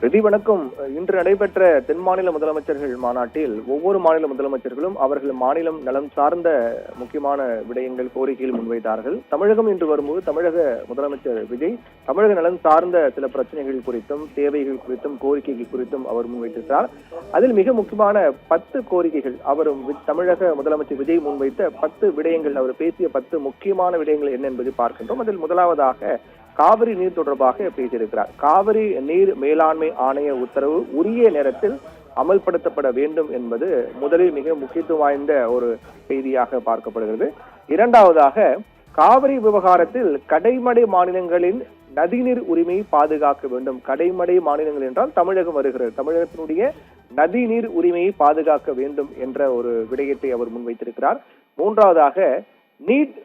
ரிதி வணக்கம். இன்று நடைபெற்ற தென் மாநில முதலமைச்சர்கள் மாநாட்டில் ஒவ்வொரு மாநில முதலமைச்சர்களும் அவர்கள் மாநிலம் நலம் சார்ந்த முக்கியமான விடயங்கள் கோரிக்கைகள் முன்வைத்தார்கள். தமிழகம் இன்று வரும்போது தமிழக முதலமைச்சர் விஜய் தமிழக நலன் சார்ந்த சில பிரச்சனைகள் குறித்தும் தேவைகள் குறித்தும் கோரிக்கைகள் குறித்தும் அவர் முன்வைத்திருக்கிறார். அதில் மிக முக்கியமான 10 கோரிக்கைகள் அவர் தமிழக முதலமைச்சர் விஜய் முன்வைத்த 10 விடயங்கள், அவர் பேசிய 10 முக்கியமான விடயங்கள் என்ன என்பதை பார்க்கின்றோம். அதில் முதலாவதாக காவிரி நீர் தொடர்பாக பேசியிருக்கிறார். காவிரி நீர் மேலாண்மை ஆணைய உத்தரவு உரிய நேரத்தில் அமல்படுத்தப்பட வேண்டும் என்பது முதலில் மிக முக்கியத்துவம் வாய்ந்த ஒரு செய்தியாக பார்க்கப்படுகிறது. இரண்டாவதாக, காவிரி விவகாரத்தில் கடைமடை மாநிலங்களின் நதிநீர் உரிமையை பாதுகாக்க வேண்டும். கடைமடை மாநிலங்கள் என்றால் தமிழகம் வருகிறது. தமிழகத்தினுடைய நதிநீர் உரிமையை பாதுகாக்க வேண்டும் என்ற ஒரு விடயத்தை அவர் முன்வைத்திருக்கிறார். மூன்றாவதாக, நீட்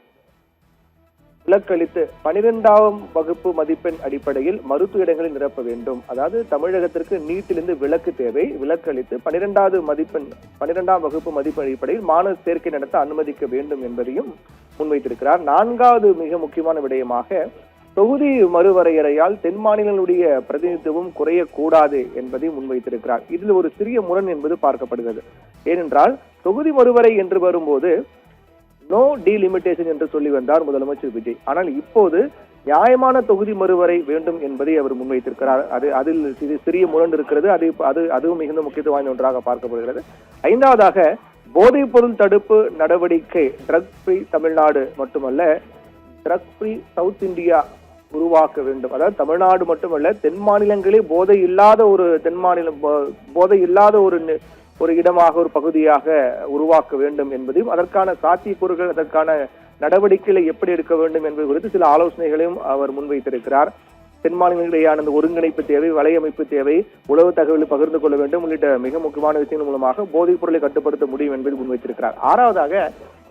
விலக்களித்து 12ஆம் வகுப்பு மதிப்பெண் அடிப்படையில் மருத்துவ இடங்களை நிரப்ப வேண்டும். அதாவது தமிழகத்திற்கு நீட்டிலிருந்து விலக்கு தேவை. விலக்களித்து 12ஆம் வகுப்பு மதிப்பெண் அடிப்படையில் மாணவர் சேர்க்கை நடத்த அனுமதிக்க வேண்டும் என்பதையும் முன்வைத்திருக்கிறார். நான்காவது மிக முக்கியமான விடயமாக, தொகுதி மறுவரையறையால் தென் மாநிலங்களுடைய பிரதிநிதித்துவம் குறையக்கூடாது என்பதை முன்வைத்திருக்கிறார். இதில் ஒரு சிறிய முரண் என்பது பார்க்கப்படுகிறது. ஏனென்றால் தொகுதி மறுவரை என்று வரும்போது நோ டீலிமிட்டேஷன் என்று சொல்லி வந்தார் முதலமைச்சர் விஜய். ஆனால் இப்போது நியாயமான தொகுதி மறுவரை வேண்டும் என்பதை அவர் முன்வைத்திருக்கிறார். அதில் சிறிய முரண் இருக்கிறது. அதுவும் மிகுந்த முக்கியத்துவம் வாய்ந்த ஒன்றாக பார்க்கப்படுகிறது. ஐந்தாவதாக, போதைப் பொருள் தடுப்பு நடவடிக்கை ட்ரக் ஃப்ரீ தமிழ்நாடு மட்டுமல்ல, ட்ரக் ஃப்ரீ சவுத் இந்தியா உருவாக்க வேண்டும். அதாவது தமிழ்நாடு மட்டுமல்ல, தென் மாநிலங்களே போதை இல்லாத ஒரு இடமாக, ஒரு பகுதியாக உருவாக்க வேண்டும் என்பதையும், அதற்கான சாத்தியக்கூறுகள், அதற்கான நடவடிக்கைகளை எப்படி எடுக்க வேண்டும் என்பது குறித்து சில ஆலோசனைகளையும் அவர் முன்வைத்திருக்கிறார். தென் மாநிலங்களிடையான அந்த ஒருங்கிணைப்பு தேவை, வலையமைப்பு தேவை, உளவு தகவலை பகிர்ந்து கொள்ள வேண்டும் உள்ளிட்ட மிக முக்கியமான விஷயங்கள் மூலமாக போதைப் பொருளை கட்டுப்படுத்த முடியும் என்பதை முன்வைத்திருக்கிறார். ஆறாவதாக,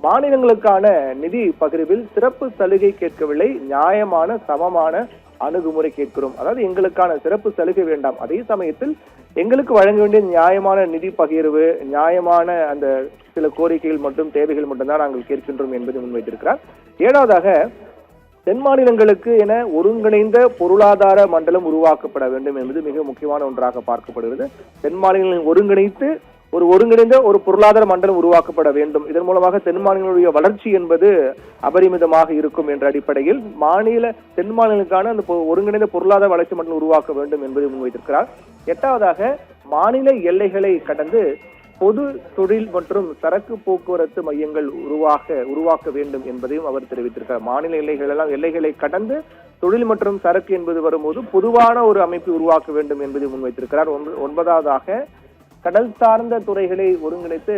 மாநிலங்களுக்கான நிதி பகிர்வில் சிறப்பு சலுகை கேட்கவில்லை, நியாயமான சமமான அணுகுமுறை கேட்கிறோம். அதாவது எங்களுக்கான சிறப்பு சலுகை வேண்டாம், அதே சமயத்தில் எங்களுக்கு வழங்க வேண்டிய நியாயமான நிதி பகிர்வு, நியாயமான அந்த சில கோரிக்கைகள் மற்றும் தேவைகள் மட்டும்தான் நாங்கள் கேட்கின்றோம் என்பதை முன்வைத்திருக்கிறார். ஏழாவதாக, தென் மாநிலங்களுக்கு என ஒருங்கிணைந்த பொருளாதார மண்டலம் உருவாக்கப்பட வேண்டும் என்பது மிக முக்கியமான ஒன்றாக பார்க்கப்படுகிறது. தென் மாநிலங்களில் ஒருங்கிணைந்த ஒரு பொருளாதார மண்டலம் உருவாக்கப்பட வேண்டும். இதன் மூலமாக தென் மாநிலங்களுடைய வளர்ச்சி என்பது அபரிமிதமாக இருக்கும் என்ற அடிப்படையில் தென் மாநிலங்களுக்கான அந்த ஒருங்கிணைந்த பொருளாதார வளர்ச்சி மண்டலம் உருவாக்க வேண்டும் என்பதை முன்வைத்திருக்கிறார். எட்டாவதாக, மாநில எல்லைகளை கடந்து பொது தொழில் மற்றும் சரக்கு போக்குவரத்து மையங்கள் உருவாக்க வேண்டும் என்பதையும் அவர் தெரிவித்திருக்கிறார். மாநில எல்லைகளை கடந்து தொழில் மற்றும் சரக்கு என்பது வரும்போது பொதுவான ஒரு அமைப்பை உருவாக்க வேண்டும் என்பதை முன்வைத்திருக்கிறார். ஒன்பதாவதாக, கடல் சார்ந்த துறைகளை ஒருங்கிணைத்து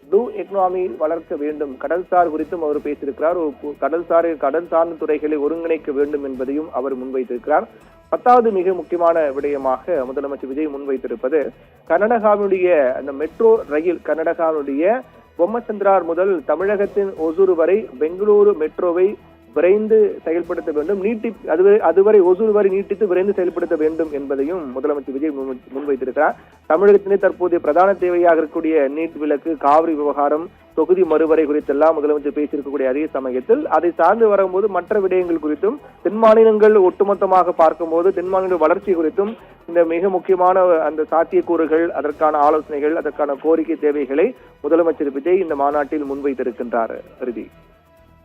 ப்ளூ எக்கனாமி வளர்க்க வேண்டும். கடல்சார் குறித்தும் அவர் பேசியிருக்கிறார். கடல் சார்ந்த துறைகளை ஒருங்கிணைக்க வேண்டும் என்பதையும் அவர் முன்வைத்திருக்கிறார். 10வது மிக முக்கியமான விடயமாக முதலமைச்சர் விஜய் முன்வைத்திருப்பது, கர்நாடகாவுடைய அந்த மெட்ரோ ரயில், கர்நாடகாவுடைய பொம்மச்சந்திரார் முதல் தமிழகத்தின் ஒசூர் வரை பெங்களூரு மெட்ரோவை விரைந்து செயல்படுத்த வேண்டும், அதுவரை ஒசூர் வரை நீட்டித்து விரைந்து செயல்படுத்த வேண்டும் என்பதையும் முதலமைச்சர் விஜய் முன்வைத்திருக்கிறார். தமிழகத்திலே தற்போதைய பிரதான தேவையாக இருக்கக்கூடிய நீட் விலக்கு, காவிரி விவகாரம், தொகுதி மறுவரை குறித்தெல்லாம் முதலமைச்சர் பேசியிருக்கக்கூடிய அதே சமயத்தில் அதை சார்ந்து வரும்போது மற்ற விடயங்கள் குறித்தும், தென் மாநிலங்கள் ஒட்டுமொத்தமாக பார்க்கும்போது தென் மாநில வளர்ச்சி குறித்தும் இந்த மிக முக்கியமான அந்த சாத்தியக்கூறுகள், அதற்கான ஆலோசனைகள், அதற்கான கோரிக்கை தேவைகளை முதலமைச்சர் விஜய் இந்த மாநாட்டில் முன்வைத்திருக்கின்றார். ரிதி.